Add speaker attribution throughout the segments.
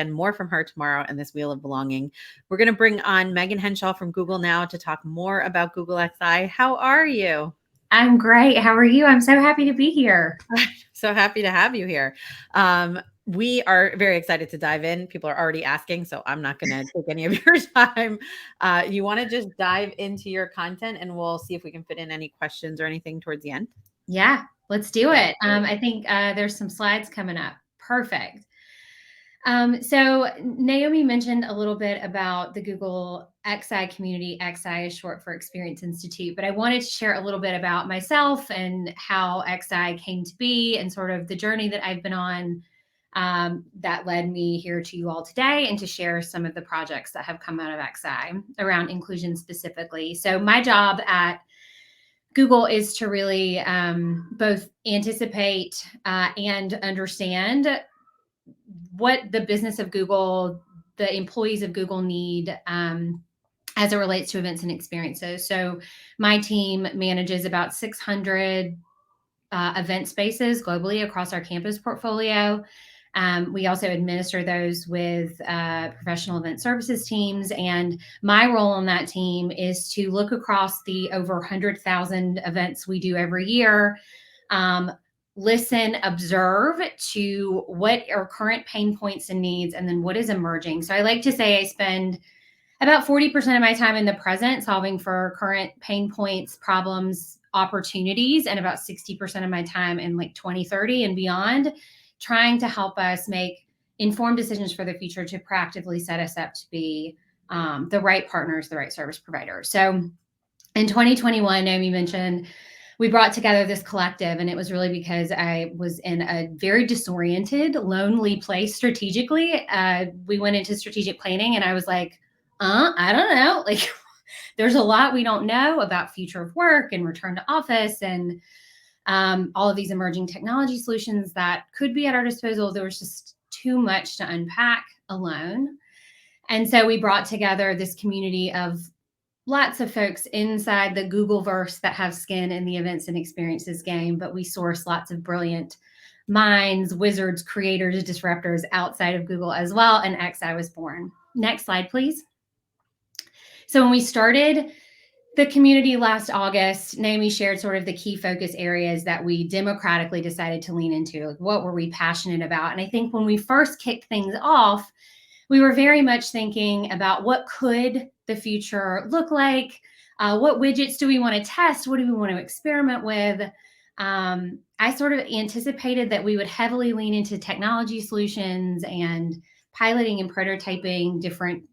Speaker 1: and more from her tomorrow in this Wheel of Belonging. We're going to bring on Megan Henshaw from Google Now to talk more about Google XI. How are you?
Speaker 2: I'm great. How are you? I'm so happy to be here.
Speaker 1: So happy to have you here. We are very excited to dive in. People are already asking, so I'm not going to take any of your time. You want to just dive into your content and we'll see if we can fit in any questions or anything towards the end?
Speaker 2: Yeah, let's do it. I think there's some slides coming up. Perfect. So Naomi mentioned a little bit about the Google XI community. XI is short for Experience Institute, but I wanted to share a little bit about myself and how XI came to be and sort of the journey that I've been on that led me here to you all today, and to share some of the projects that have come out of XI around inclusion specifically. So my job at Google is to really both anticipate and understand what the business of Google, the employees of Google need as it relates to events and experiences. So my team manages about 600 event spaces globally across our campus portfolio. We also administer those with professional event services teams. And my role on that team is to look across the over 100,000 events we do every year, listen, observe to what are current pain points and needs, and then what is emerging. So I like to say I spend about 40% of my time in the present solving for current pain points, problems, opportunities, and about 60% of my time in like 2030 and beyond, trying to help us make informed decisions for the future to proactively set us up to be the right partners, the right service providers. So in 2021, Naomi mentioned, we brought together this collective, and it was really because I was in a very disoriented, lonely place strategically. We went into strategic planning and I was like, I don't know. Like, there's a lot we don't know about future of work and return to office and all of these emerging technology solutions that could be at our disposal. There was just too much to unpack alone. And so we brought together this community of lots of folks inside the Googleverse that have skin in the events and experiences game, but we source lots of brilliant minds, wizards, creators, disruptors outside of Google as well. And XI was born. Next slide, please. So when we started the community last August, Naomi shared sort of the key focus areas that we democratically decided to lean into. Like, what were we passionate about? And I think when we first kicked things off, we were very much thinking about what could the future look like? What widgets do we want to test? What do we want to experiment with? I sort of anticipated that we would heavily lean into technology solutions and piloting and prototyping different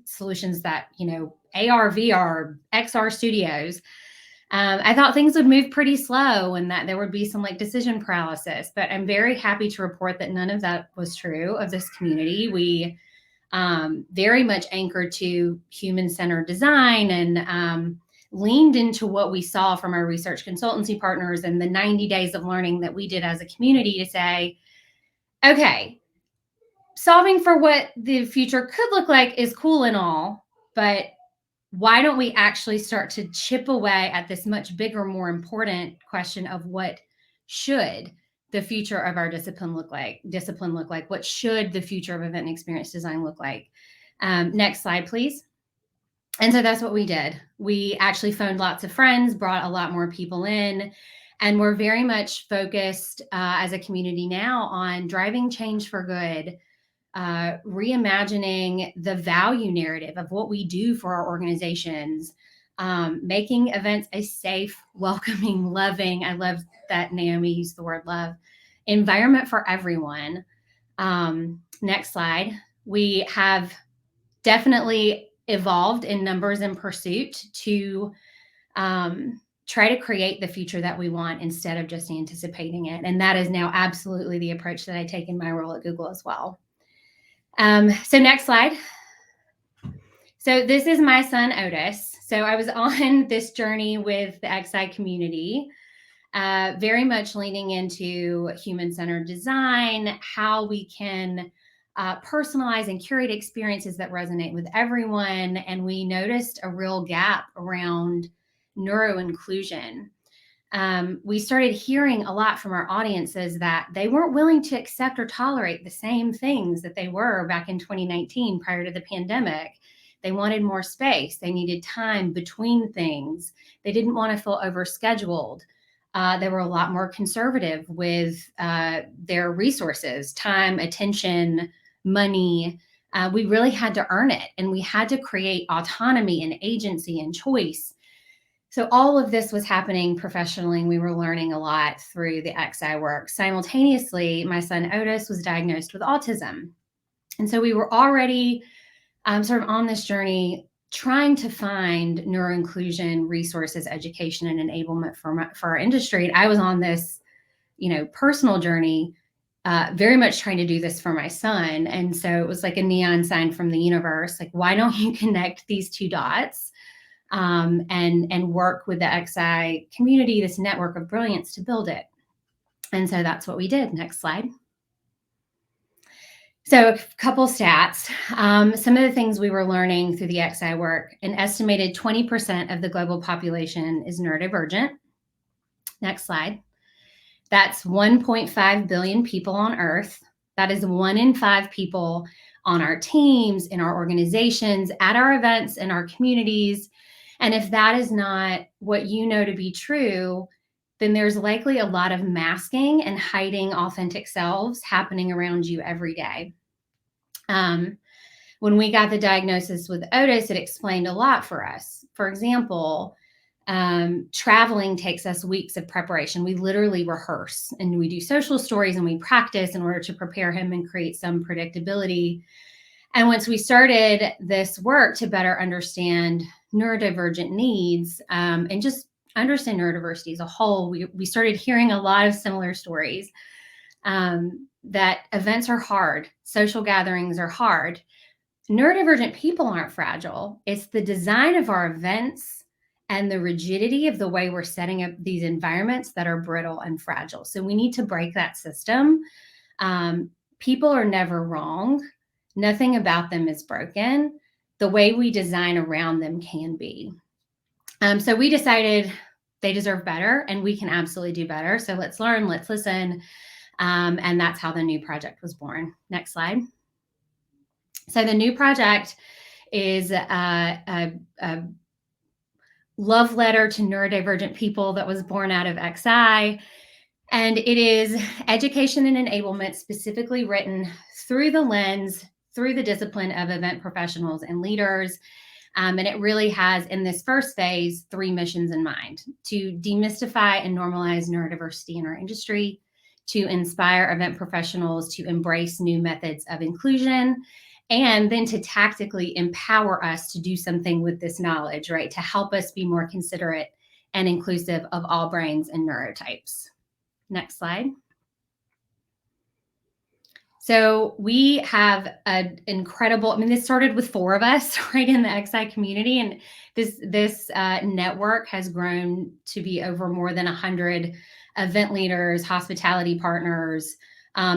Speaker 2: solutions that, AR, VR, XR studios. I thought things would move pretty slow and that there would be some like decision paralysis, but I'm very happy to report that none of that was true of this community. We very much anchored to human-centered design and leaned into what we saw from our research consultancy partners and the 90 days of learning that we did as a community to say, okay, solving for what the future could look like is cool and all, but why don't we actually start to chip away at this much bigger, more important question of what should the future of our discipline look like? What should the future of event and experience design look like? Next slide, please. And so that's what we did. We actually phoned lots of friends, brought a lot more people in, and we're very much focused as a community now on driving change for good, reimagining the value narrative of what we do for our organizations, making events a safe, welcoming, loving, I love that Naomi used the word love, environment for everyone. Next slide. We have definitely evolved in numbers and pursuit to try to create the future that we want instead of just anticipating it. And that is now absolutely the approach that I take in my role at Google as well. So next slide. So this is my son, Otis. So I was on this journey with the XI community, very much leaning into human-centered design, how we can personalize and curate experiences that resonate with everyone. And we noticed a real gap around neuro-inclusion. we started hearing a lot from our audiences that they weren't willing to accept or tolerate the same things that they were back in 2019 prior to the pandemic. They wanted more space. They needed time between things. They didn't want to feel overscheduled. They were a lot more conservative with their resources, time, attention, money. We really had to earn it, and we had to create autonomy and agency and choice. So all of this was happening professionally, and we were learning a lot through the XI work. Simultaneously, my son Otis was diagnosed with autism. And so we were already sort of on this journey trying to find neuroinclusion resources, education, and enablement for our industry. And I was on this, personal journey, very much trying to do this for my son. And so it was like a neon sign from the universe, like, why don't you connect these two dots? And work with the XI community, this network of brilliance, to build it. And so that's what we did. Next slide. So a couple stats. Some of the things we were learning through the XI work: an estimated 20% of the global population is neurodivergent. Next slide. That's 1.5 billion people on Earth. That is 1 in 5 people on our teams, in our organizations, at our events, in our communities. And if that is not what you know to be true, then there's likely a lot of masking and hiding authentic selves happening around you every day. When we got the diagnosis with Otis, it explained a lot for us. For example, traveling takes us weeks of preparation. We literally rehearse, and we do social stories, and we practice in order to prepare him and create some predictability. And once we started this work to better understand neurodivergent needs, and just understand neurodiversity as a whole, we started hearing a lot of similar stories, that events are hard, social gatherings are hard. Neurodivergent people aren't fragile. It's the design of our events and the rigidity of the way we're setting up these environments that are brittle and fragile. So we need to break that system. People are never wrong. Nothing about them is broken. The way we design around them can be. So we decided they deserve better, and we can absolutely do better. So let's learn, let's listen. And that's how the new project was born. Next slide. So the new project is a love letter to neurodivergent people that was born out of XI. And it is education and enablement specifically written through the lens, through the discipline of event professionals and leaders. And it really has, in this first phase, 3 missions in mind: to demystify and normalize neurodiversity in our industry, to inspire event professionals to embrace new methods of inclusion, and then to tactically empower us to do something with this knowledge, right? To help us be more considerate and inclusive of all brains and neurotypes. Next slide. So we have an incredible, this started with 4 of us, right, in the XI community. And this network has grown to be over more than 100 event leaders, hospitality partners,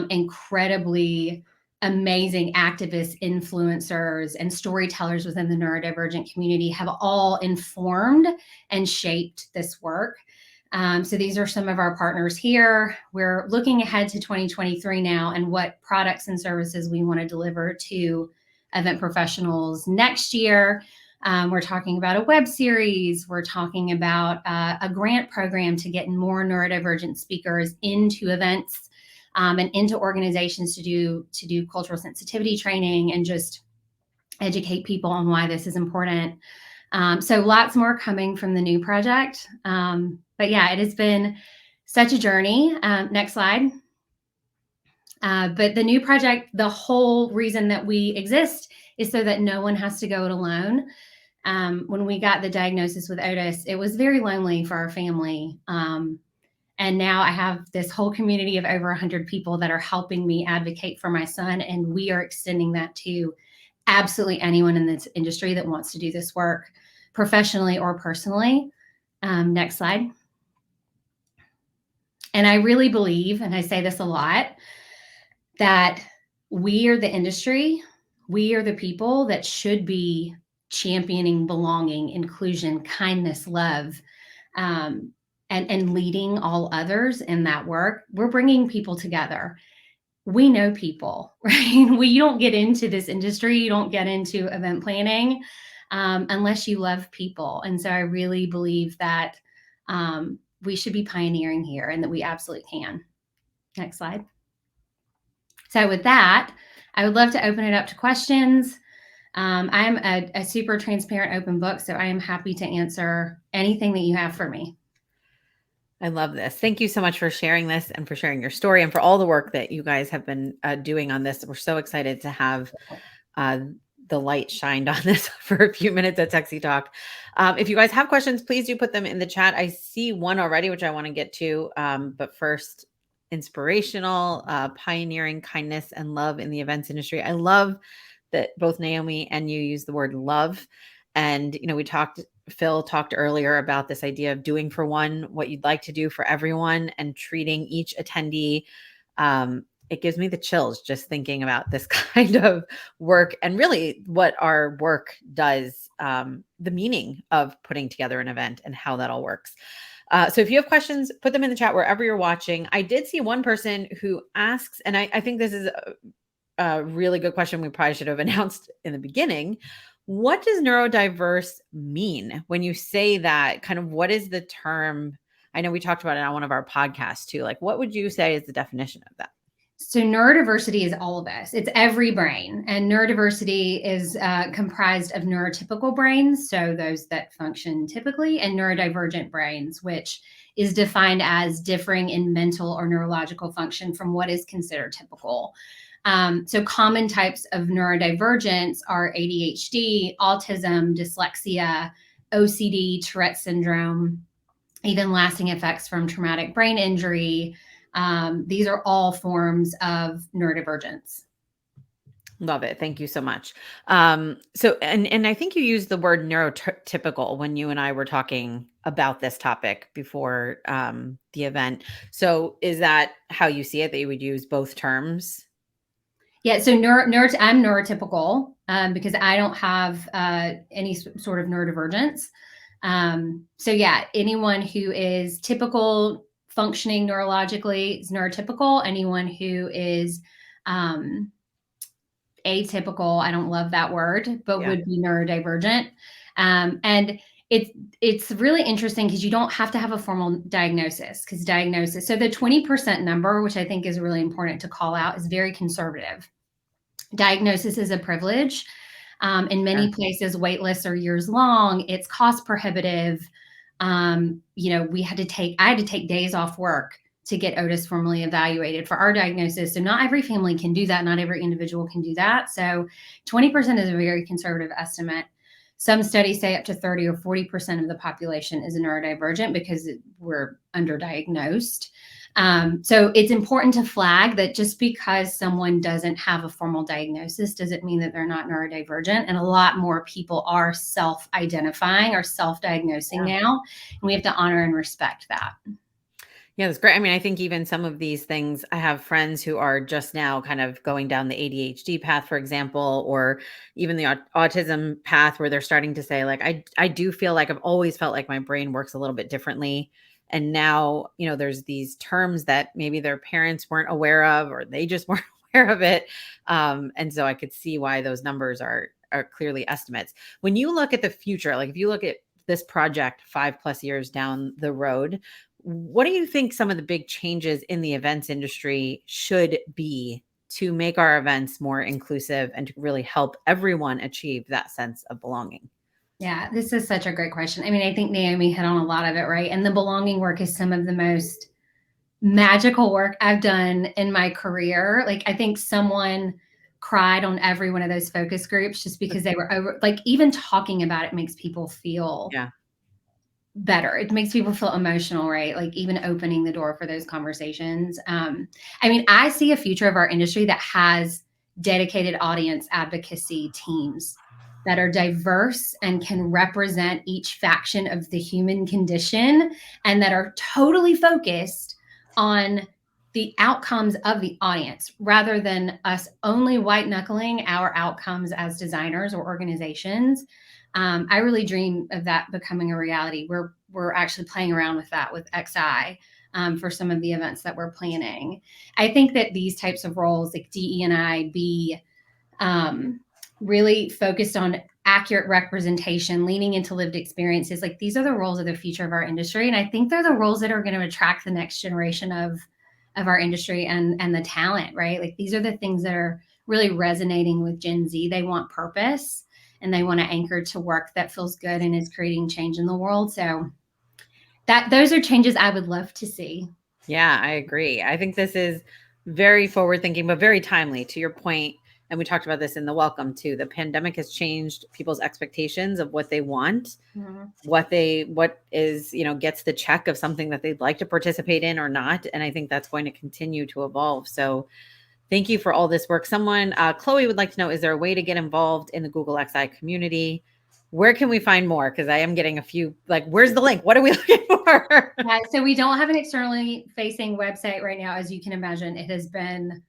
Speaker 2: incredibly amazing activists, influencers, and storytellers within the neurodivergent community have all informed and shaped this work. So these are some of our partners here. We're looking ahead to 2023 now, and what products and services we want to deliver to event professionals next year. We're talking about a web series. We're talking about a grant program to get more neurodivergent speakers into events and into organizations to do cultural sensitivity training and just educate people on why this is important. So lots more coming from the new project. But yeah, it has been such a journey. Next slide. But the new project, the whole reason that we exist is so that no one has to go it alone. When we got the diagnosis with Otis, it was very lonely for our family. And now I have this whole community of over 100 people that are helping me advocate for my son. And we are extending that to absolutely anyone in this industry that wants to do this work professionally or personally. Next slide. And I really believe, and I say this a lot, that we are the industry, we are the people that should be championing belonging, inclusion, kindness, love. and leading all others in that work, we're bringing people together. We know people, right? You don't get into this industry, you don't get into event planning unless you love people. And so I really believe that we should be pioneering here and that we absolutely can. Next slide. So with that, I would love to open it up to questions. I'm a super transparent, open book, so I am happy to answer anything that you have for me.
Speaker 1: I love this. Thank you so much for sharing this and for sharing your story and for all the work that you guys have been doing on this. We're so excited to have uh, the light shined on this for a few minutes at Techsy Talk. If you guys have questions, please do put them in the chat. I see one already, which I want to get to. But first, inspirational, pioneering kindness and love in the events industry. I love that both Naomi and you use the word love. And, Phil talked earlier about this idea of doing for one what you'd like to do for everyone and treating each attendee. It gives me the chills just thinking about this kind of work and really what our work does, the meaning of putting together an event and how that all works. So if you have questions, put them in the chat wherever you're watching. I did see one person who asks, and I think this is a really good question we probably should have announced in the beginning. What does neurodiverse mean when you say that? Kind of what is the term? I know we talked about it on one of our podcasts too. Like, what would you say is the definition of that?
Speaker 2: So neurodiversity is all of us. It's every brain. And neurodiversity is comprised of neurotypical brains, so those that function typically, and neurodivergent brains, which is defined as differing in mental or neurological function from what is considered typical. So common types of neurodivergence are ADHD, autism, dyslexia, OCD, Tourette syndrome, even lasting effects from traumatic brain injury. These are all forms of neurodivergence.
Speaker 1: Love it. Thank you so much. And I think you used the word neurotypical when you and I were talking about this topic before the event. So is that how you see it, that you would use both terms?
Speaker 2: Yeah, so I'm neurotypical because I don't have any sort of neurodivergence. So yeah, anyone who is typical functioning neurologically is neurotypical. Anyone who is atypical, I don't love that word, but would be neurodivergent. And it's really interesting because you don't have to have a formal diagnosis, so the 20% number, which I think is really important to call out, is very conservative. Diagnosis is a privilege. In many places, wait lists are years long. It's cost prohibitive. I had to take days off work to get Otis formally evaluated for our diagnosis. So not every family can do that. Not every individual can do that. So 20% is a very conservative estimate. Some studies say up to 30 or 40% of the population is neurodivergent because we're underdiagnosed. So it's important to flag that just because someone doesn't have a formal diagnosis doesn't mean that they're not neurodivergent. And a lot more people are self-identifying or self-diagnosing now. And we have to honor and respect that.
Speaker 1: Yeah, that's great. I mean, I think even some of these things, I have friends who are just now kind of going down the ADHD path, for example, or even the autism path where they're starting to say, like, I do feel like I've always felt like my brain works a little bit differently. And now, there's these terms that maybe their parents weren't aware of, or they just weren't aware of it. And so I could see why those numbers are clearly estimates. When you look at the future, like if you look at this project 5+ years down the road, what do you think some of the big changes in the events industry should be to make our events more inclusive and to really help everyone achieve that sense of belonging?
Speaker 2: Yeah, this is such a great question. I mean, I think Naomi hit on a lot of it, right? And the belonging work is some of the most magical work I've done in my career. Like, I think someone cried on every one of those focus groups just because they were over, like, even talking about it makes people feel better. It makes people feel emotional, right? Like even opening the door for those conversations. I mean, I see a future of our industry that has dedicated audience advocacy teams that are diverse and can represent each faction of the human condition and that are totally focused on the outcomes of the audience rather than us only white knuckling our outcomes as designers or organizations. I really dream of that becoming a reality where we're actually playing around with that with XI. For some of the events that we're planning, I think that these types of roles like DE&I, be really focused on accurate representation, leaning into lived experiences. Like, these are the roles of the future of our industry, and I think they're the roles that are going to attract the next generation of our industry and the talent. Right? Like, these are the things that are really resonating with Gen Z. They want purpose, and they want to anchor to work that feels good and is creating change in the world. So those are changes I would love to see.
Speaker 1: Yeah, I agree. I think this is very forward thinking, but very timely to your point. And we talked about this in the welcome too. The pandemic has changed people's expectations of what they want,
Speaker 2: Mhm.
Speaker 1: what is, gets the check of something that they'd like to participate in or not. And I think that's going to continue to evolve. So thank you for all this work. Someone, Chloe would like to know, is there a way to get involved in the Google XI community? Where can we find more? Because I am getting a few, like, where's the link? What are we looking for?
Speaker 2: Yeah, so we don't have an externally facing website right now. As you can imagine, it has been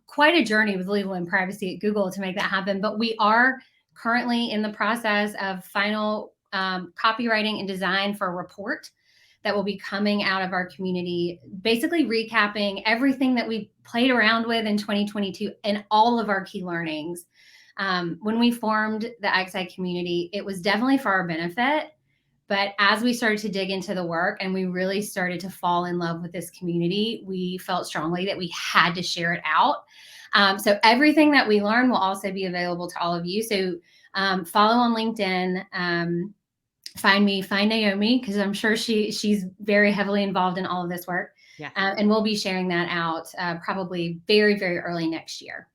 Speaker 2: quite a journey with legal and privacy at Google to make that happen. But we are currently in the process of final copywriting and design for a report that will be coming out of our community, basically recapping everything that we played around with in 2022 and all of our key learnings. When we formed the XI community, it was definitely for our benefit. But as we started to dig into the work and we really started to fall in love with this community, we felt strongly that we had to share it out. So everything that we learn will also be available to all of you. So follow on LinkedIn. Find me, find Naomi, because I'm sure she's very heavily involved in all of this work.
Speaker 1: Yeah.
Speaker 2: And we'll be sharing that out probably very, very early next year.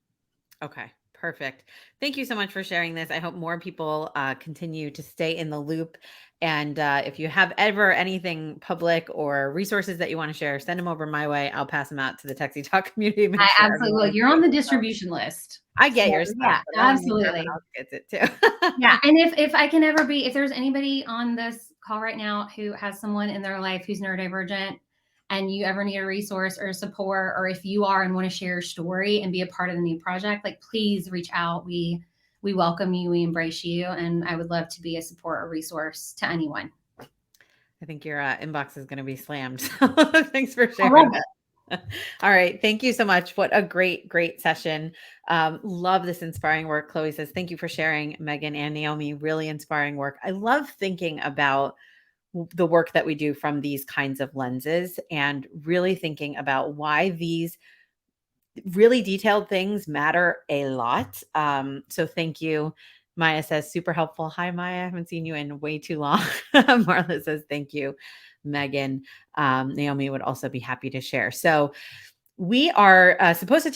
Speaker 1: Okay, perfect. Thank you so much for sharing this. I hope more people continue to stay in the loop. And if you have ever anything public or resources that you want to share, send them over my way. I'll pass them out to the Techsy Talk community. Make
Speaker 2: I
Speaker 1: sure
Speaker 2: absolutely will.
Speaker 1: everyone
Speaker 2: You're on the distribution list.
Speaker 1: I get
Speaker 2: So,
Speaker 1: your stuff,
Speaker 2: yeah,
Speaker 1: but I want to make sure
Speaker 2: absolutely.
Speaker 1: everyone else gets it too.
Speaker 2: Yeah, and if I can ever be, if there's anybody on this call right now who has someone in their life who's neurodivergent, and you ever need a resource or support, or if you are and want to share your story and be a part of the new project, like, please reach out. We welcome you, we embrace you, and I would love to be a support or resource to anyone.
Speaker 1: I think your inbox is going to be slammed. So thanks for
Speaker 2: I
Speaker 1: sharing
Speaker 2: love
Speaker 1: that.
Speaker 2: it.
Speaker 1: All right. Thank you so much. What a great, great session. Love this inspiring work. Chloe says, thank you for sharing, Megan and Naomi. Really inspiring work. I love thinking about the work that we do from these kinds of lenses and really thinking about why these really detailed things matter a lot. So thank you. Maya says, super helpful. Hi, Maya. I haven't seen you in way too long. Marla says, thank you, Megan. Naomi would also be happy to share. So we are supposed to take